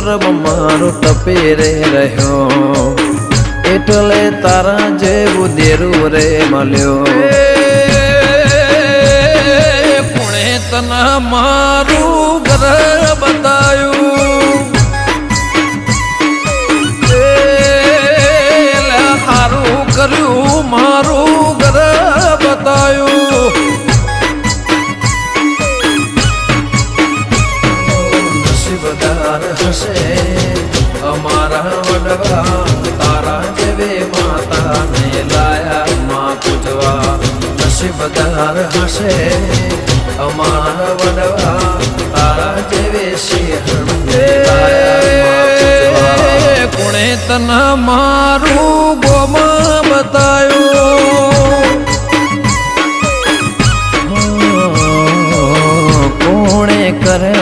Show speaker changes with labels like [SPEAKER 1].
[SPEAKER 1] આશ્રમ મારો તપી રે રહ્યો એટલે તારા જેવું દેરું રે મળ્યો કોણે તને મારું ઘર બતાયું હારું કર્યું મારું ઘર બતાયું નસીબદાર હશે અમારા વડવા તારા જેવે માતાને લાયા માં પૂજવા નસીબદાર હશે અમારા વડવા તારા જેવે સિંહણને લાયા કોણે તને મારું ગોમાં બતાયું કોણે કરે